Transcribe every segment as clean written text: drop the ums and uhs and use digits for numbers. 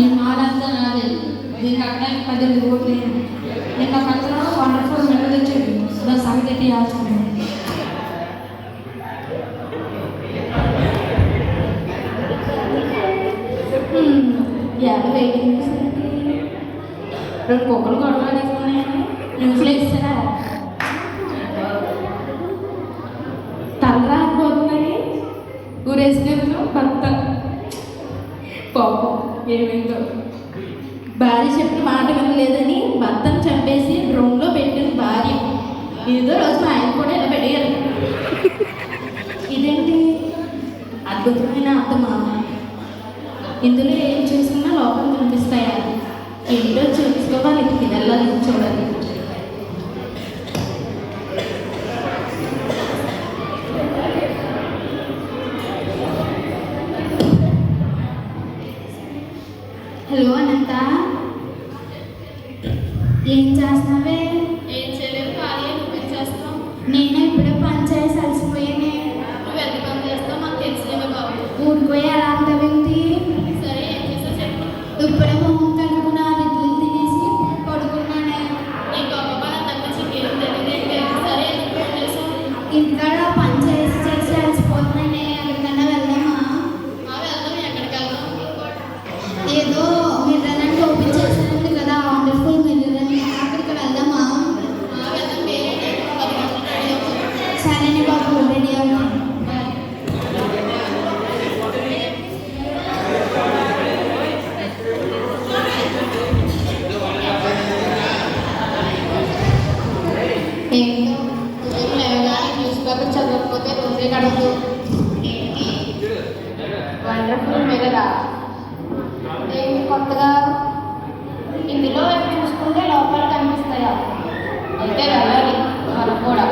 ఈ మాలంతా నాది. దీనికి అక్కడ 18 కోట్లు. నిన్న కథలో వండర్ఫుల్ మెడల్ వచ్చేది. దాని సంగతి ఆడుతుంది. వెయిటింగ్ 2 కుక్కలు కొడవలేకున్నాయని న్యూస్లో ఇస్తారా? తలరాకపోతుందని ఊరేసుకెళ్ళి భర్త పాపం ఏమైందో. భార్య చెప్పిన మాట వినలేదని భర్తను చంపేసి రూమ్లో పెట్టిన భార్య. ఏదో రోజు మా ఆయన కూడా ఇలా పెట్టారు. ఇదేంటి అద్భుతమైన అర్థమా? ఇందులో ఏం చూసినా లోపల కనిపిస్తాయా? ఏంటో చూసుకోవాలి, వెళ్ళాలి, చూడాలి. హలో అనంత, ఏం చేస్తున్నావే? ఏం చేయలేదు, ఖాళీ. నువ్వేం చేస్తావు? నేను ఇప్పుడే పని చేసి అలసిపోయానే. నువ్వు ఎంత పని చేస్తావు మాకు తెలిసినవి బాబు. ఊరిపోయి ఎలా అంటావేంటి? సరే, ఏం చేస్తావు చెప్పు. ఇప్పుడే మొహం కడుక్కున్నా, ఇడ్లీలు తినేసి పడుకున్నానే. నీకు అబ్బా నా తగ్గ చికెన్ తెలియదే. సరే, ఎందుకు ఫోన్ చేసావు? ఇంటికాడ పని చేసి చేసి అలసిపోతున్నానే. ఎక్కడికన్నా వెళ్దామా? వెళ్దాం. ఎక్కడికి వెళ్దాం? ఏదో మిర్రర్ ఓపెన్ చేసినట్టు కదా, వండర్ఫుల్ మిర్రర్ అని, అక్కడికి వెళ్దామా? వెళ్దాం. వేరే 10 గంటలకు రెడీ అవుతాం. సరేనే బాబు, రెడీ అవుతాం. ఏంటో ఉదయం లేవగానే న్యూస్ పేపర్ చదవకపోతే రోజే గడవదు. ఏంటి వండర్ఫుల్ మిర్రరా? ఏంటి కొత్తగా? ఇందులో చూసుకుంటే లోపల కనిపిస్తాయా? అయితే వెళ్ళాలి మనం కూడా.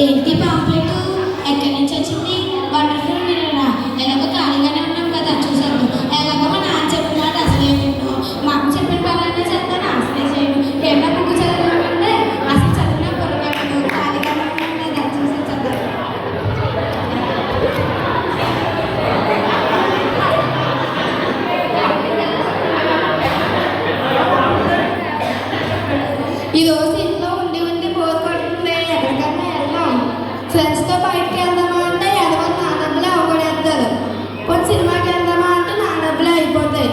ఏంటి పాంప్లెట్? ఎక్కడి నుంచి వచ్చింది? వండర్ఫుల్ మిర్రరా? ఎలాగో ఖాళీగానే ఉన్నాం కదా, చూసాను. ఎలాగో మా నాన్న చెప్పిన మాట అసలే విన్నాను. మా అమ్మ చెప్పిన పనులన్నీ చేస్తాను, అసలే చేయను. ఏమన్నా బుక్ చదవాలంటే అసలు చదివిన పొరగట్టు. ఖాళీగానే ఉన్నాం కదా, చూసి చదవాలి. ఈరోజు ఇంట్లో ఉండి ఉండి బోర్ కొడుతుంది. ఎక్కడికన్నా వెళ్దాం. ఫ్రెండ్స్తో బయటకు వెళ్దామా అంటే ఎదవరు నా డబ్బులు అవగొడేస్తారు. కొన్ని సినిమాకి వెళ్దామా అంటే నా డబ్బులు అయిపోతాయి.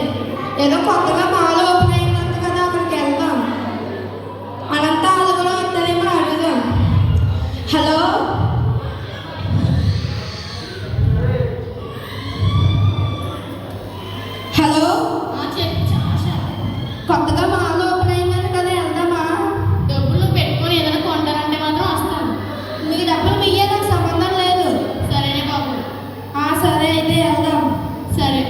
ఏదో కొత్తగా మాల్ ఓపెన్ అయిందంట కదా, అక్కడికి వెళ్దాం. అనంతా అదుగులో వస్తారేమో అడుగుదాం. హలో, హలో, చెప్పు. కొత్తగా మాల్ ఓపెన్ అయిందంట కదా, వెళ్దామా? డబ్బులు పెట్టుకొని ఏదైనా కొంటానంటే మాత్రం వస్తాను. మీ డబ్బులు మీయే, నాకు సంబంధం లేదు. సరేనే బాబు. సరే అయితే వెళ్దాం. సరే.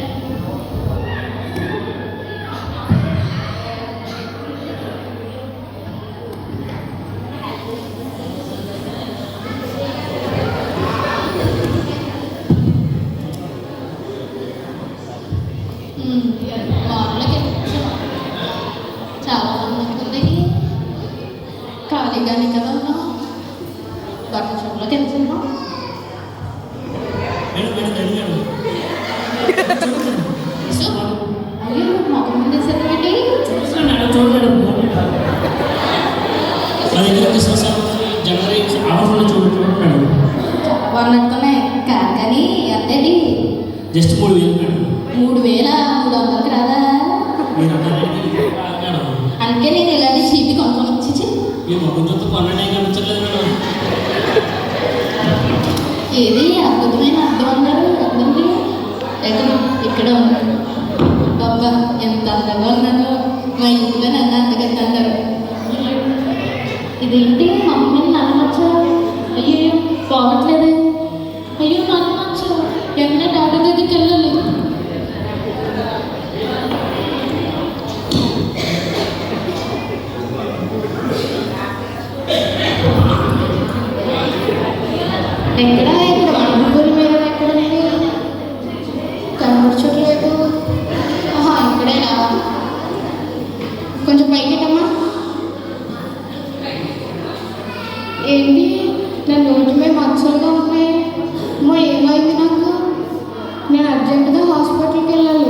లోపలికి చాలా మంది ఖాళీగానే కదా ఉన్నాం. బట్టల షాప్లోకి వెళ్తున్నాం. అయ్యో, మొక్క ముందే సెలవుండి. వన్నట్టునే కాదు కానీ ఎంతేంటి? జస్ట్ 3,000. 3,300కి రాదా? అందుకే నేను ఇలాంటి చీపి కొనుక్కొని వచ్చి ఏది అద్భుతమైన అర్థం అన్నారు. అర్థండి ఇక్కడ బాబా ఎంత అందంగా ఉన్నాను. మా ఇంట్లో నన్ను అంతకంత అన్నారు. ఇదేంటి మమ్మీని నమ్మచ్చా? అయ్యో పోవట్లేదు. అయ్యో నమ్మచ్చా? వెంటనే డాక్టర్ దగ్గరికి వెళ్ళాలి. ఎక్కడ ఇక్కడ అనుకుని మీరు ఎక్కడండి కనబడలేదు. ఇక్కడేనా? కొంచెం పైకిటమ్మా. ఏంటి నా నోటి మీద మచ్చలుగా ఉన్నాయి? అమ్మో ఏమైంది నాకు? నేను అర్జెంటుగా హాస్పిటల్కి వెళ్ళాలి.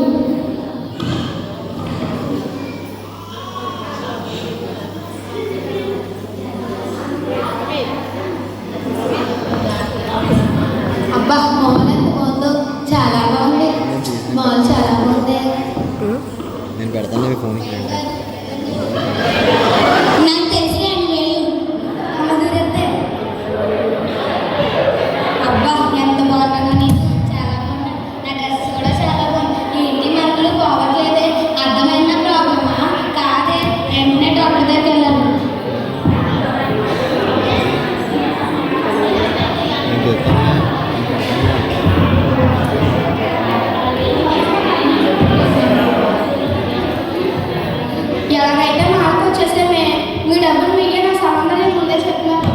అబ్బా మాల్ ఎంత బాగుందో, చాలా బాగుంది. మాల్ చాలా బాగుంది. నేను పెడతాను ఫోన్ నాకు తెలిసి అబ్బా ఎంత బాగున్నాను. చాలా బాగున్నా. నా డ్రెస్ కూడా చాలా బాగుంది. ఏంటి మనకులు పోవట్లేదే? అర్థమైన ప్రాబ్లమా? కాదే, వెంటనే డాక్టర్ దగ్గరికి వెళ్ళాలి. ఎలాగైతే మార్పు వచ్చేసేమే. మీ డబ్బులు మీకే నా సంబంధం నేను ముందే చెప్పినాను.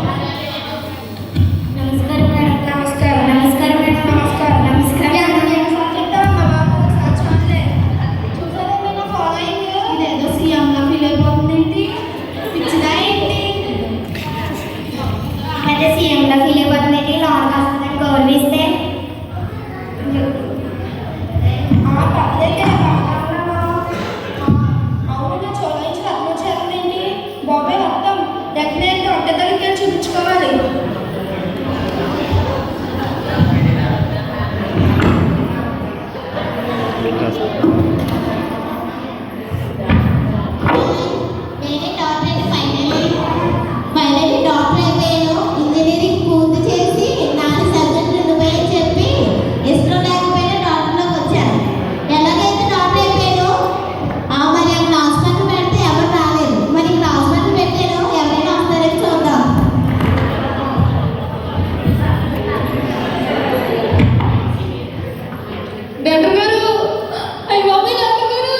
నమస్కారం మేడం. నమస్కారం. నమస్కారం మేడం. నమస్కారం. నమస్కారం. చూసారా నా ఫాలోయింగ్? ఇదేదో సీఎంగా ఫీల్ అయిపోతుంది ఏంటి? పిచ్చిదా ఏంటి? అయితే సీఎంగా ఫీల్ అయిపోతుంది ఏంటి? లోన్ వస్తుందని గౌరవిస్తే బాబాయ్ మొత్తం డెఫినెట్గా డాక్టర్ దగ్గరికి వెళ్ళి చూపించుకోవాలి. నేనే డాక్టర్ అయితే ఫైనల్లీ డాక్టర్ అయిపోయాను. ఇంజనీరింగ్ పూర్తి చేసి 4 సబ్జెక్టులు నువ్వే చెప్పి ఇష్టం లేకపోయినా డాక్టర్లోకి వచ్చాను. ఎలాగైతే డాక్టర్ అయిపోయాను, మరి అక్కడ హాస్పిటల్ పెడితే ఎవరు రాలేదు. మరి ఇక్కడ హాస్పిటల్ పెట్టాను, ఎవరైనా వస్తారని చూద్దాం. డాక్టర్ గారు, అయ్య బాబాయ్ డాక్టర్ గారు,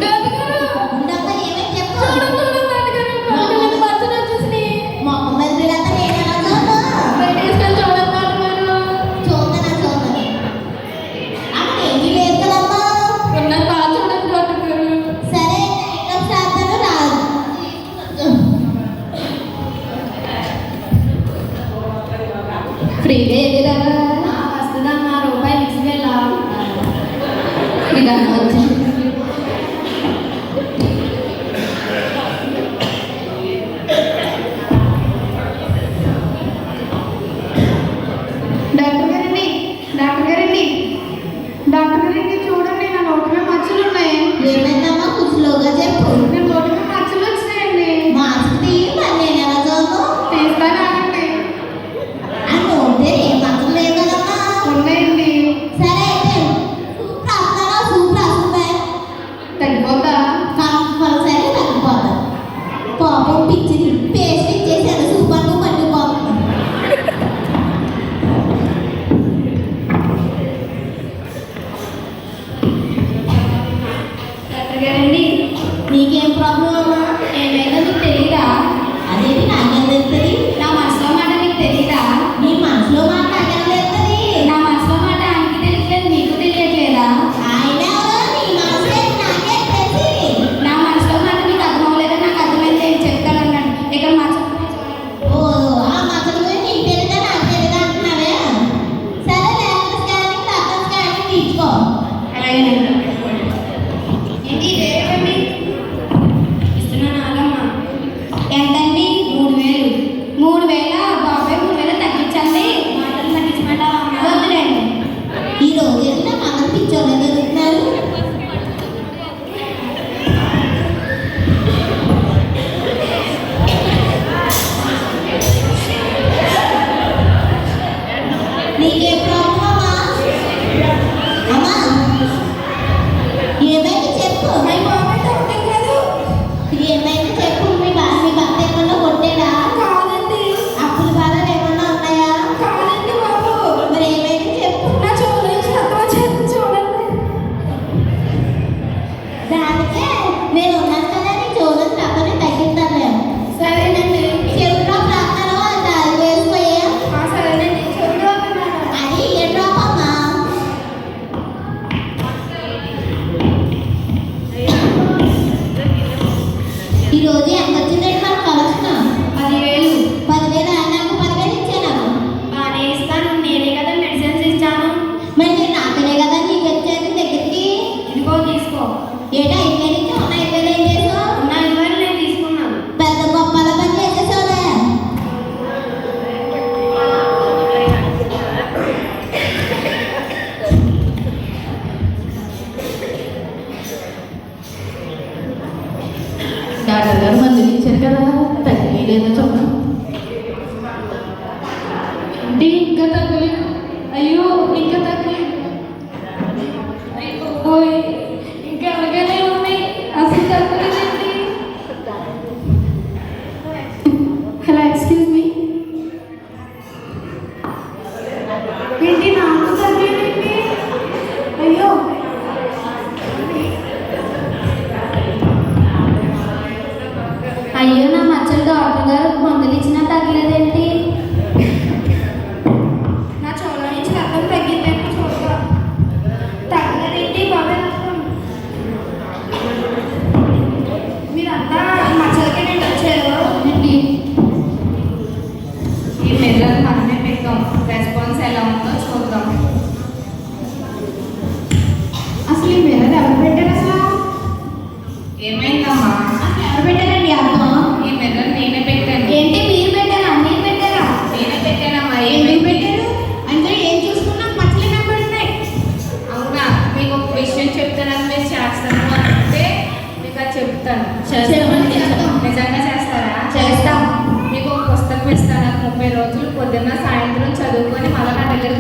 డాక్టర్ గారు ఉండమ్మా, ఏమైనా చెప్పు. చూడండి డాక్టర్ గారు, పక్కన మచ్చలు వచ్చేసినాయి. మొక్క మీద నేను ఎలా చూద్దాం? బయట తీసుకెళ్ళి చూడండి డాక్టర్ గారు. చూద్దాను. అక్కడ ఏమీ లేదు కదమ్మా. ఉన్నది బాగా చూడండి డాక్టర్ గారు. సరే ఎక్కడ చేస్తాను రాదు. ఫ్రీగా ఏది రాదా? వస్తుందమ్మా. రూపాయలు ఇచ్చి వెళ్ళా. ఇదన్నా వచ్చింది. డాక్టర్ గారండి, డాక్టర్ గారండి, డాక్టర్ గారండి, చూడండి నా నోటి మీద మచ్చలు ఉన్నాయి. ఏమైందమ్మా? కుర్చీలోగా చెప్పు. నా నోటి మీద మచ్చలు వచ్చినాయండి. మాస్క్ తీయి, మరి నేను ఎలా చూద్దాం? తీస్తానండి. ఆ నోటే ఏ మాత్రం లేదు కదమ్మా. ఉన్నాయండి. సరే అయితే సూప్ రాస్తారా? సూప్ రాస్తుందా? తగ్గిపోతా? కంపల్సరీ తగ్గిపోతా. పాపం పిచ్చి పేస్ట్ ఇచ్చేసాను, సూప్ అంటూ పట్టుకుపోతుంది. డాక్టర్ గారండి, నీకేం ప్రాబ్లం అమ్మా? ఏమైందో మీకు తెలీదా? అదేంటి నాకేం తెలుస్తుంది? నా మనసులో మాట మీకు తెలీదా? నీ మనసులో మాట నాకేం తెలుస్తుంది? నా మనసులో మాట ఆయనకి తెలియట్లేదు, మీకు తెలియట్లేదా? ఆయన ఎవరో నీ మనసు ఏంటి నాకేం తెలిసి? నా మనసులో మాట మీకు అర్థం అవ్వలేదా? నాకు అర్థమైంది, నేను చెప్తానన్నాను. ఇక్కడ మచ్చలు ఓ ఆ మచ్చల గురించి నీకు తెలియదా నాకు తెలియదా అంటున్నావే? సరే లేకపోతే స్కానింగ్ రక్తం స్కానింగ్ తీసుకో. అలాగేనండి. ఏంటి ఇదేమిటండి? ఇస్తున్నాను ఆగమ్మ. ఎంతండి? 3000. 3000? బాబాయ్ 3000 తగ్గించండి. మాటలు తగ్గించమంటావా? వద్దులేండి. ఈ రోజు వెళ్ళినా మనం పిచ్చోళ్ళ దొరుకుతున్నారు. నీకే ప్రాబ్లం అమ్మా? అమ్మా ఏమైంది చెప్పు. అయ్య బాబాయ్ తగ్గడం లేదు. ఏమైంది చెప్పు. మీ భర్త ఏమన్నా కొట్టాడా? కాదండి. అప్పుల బాధలు ఏమన్నా ఉన్నాయా? కాదండి బాబు. మరి ఏమైంది చెప్పు. నా చెవుల నుంచి రక్తం వచ్చేది చూడండి. దానికే నేను ఉన్నాను కదా, నీ చెవులను రక్తాన్ని తగ్గిస్తాను. సరేనండి. చెవులో రక్తాలు అది వేసిపోయా? సరేనండి. చెవులు వస్తున్నాను.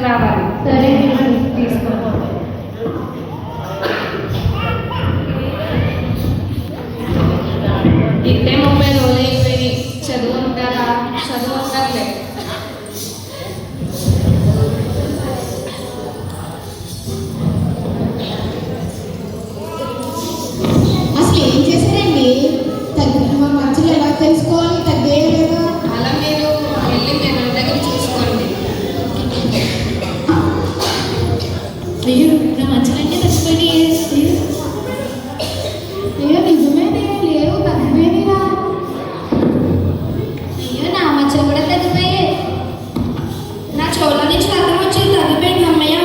రావాలి. సరే తీసుకో. ఇట్టే 30 రోజులు అయిపోయి చదువు ఉంటారులే. అసలు ఏం చేశారండి? మా మంచులు ఎలా తెలుసుకోవాలి? తగ్గేయలేదా? అలా మీరు వెళ్ళి మేము దగ్గర చూసుకోండి. అయ్యో నా మంచులన్నీ తగ్గిపోయి అయ్యో నిజమేనే, లేవు తగ్గిపోయినా. అయ్యో నా మచ్చలు కూడా తగ్గిపోయాయి. నా చోళ్ళ నుంచి రక్తం వచ్చి తగ్గిపోయింది అమ్మయ్య.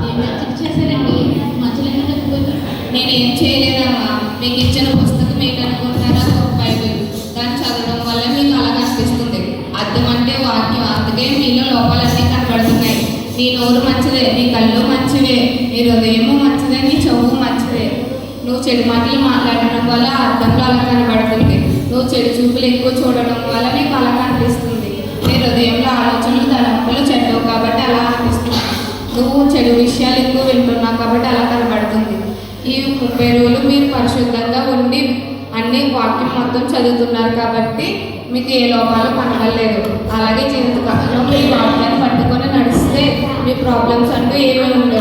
ఏం మ్యాజిక్ చేశారండి? మచ్చలన్నీ తగ్గిపోయి. నేనేం చేయలేదమ్మా. మీకు ఇచ్చిన పుస్తకం ఏంటనుకుంటున్నారా? ఒక బైబిల్. దాన్ని చదవడం వల్ల మీకు అలా కనిపిస్తుంది. అర్థం అంటే వాక్యం. అందుకే మీలో లోపాలన్నీ కనబడుతున్నాయి. నీ నోరు మంచిదే, నీ కళ్ళు మంచివే, నీ హృదయము మంచిదే, నీ చెవు మంచిదే. నువ్వు చెడు మాటలు మాట్లాడడం వల్ల అర్థంలో అలా కనబడుతుంది. నువ్వు చెడు చూపులు ఎక్కువ చూడడం వల్ల నీకు అలా కనిపిస్తుంది. నీ హృదయంలో ఆలోచనలు తలంపులు చెడ్డవు కాబట్టి అలా అనిపిస్తుంది. నువ్వు చెడు విషయాలు ఎక్కువ వింటున్నావు కాబట్టి అలా కనబడుతుంది. ఈ 30 రోజులు మీరు పరిశుద్ధంగా ఉండి అన్ని వాక్యం మొత్తం చదువుతున్నారు కాబట్టి మీకు ఏ లోపాలు కనబడలేదు. అలాగే జీవితకాలంలో మీ వాక్యాన్ని పట్టుకొని నడిస్తే మీ ప్రాబ్లమ్స్ అంటూ ఏమీ ఉండవు.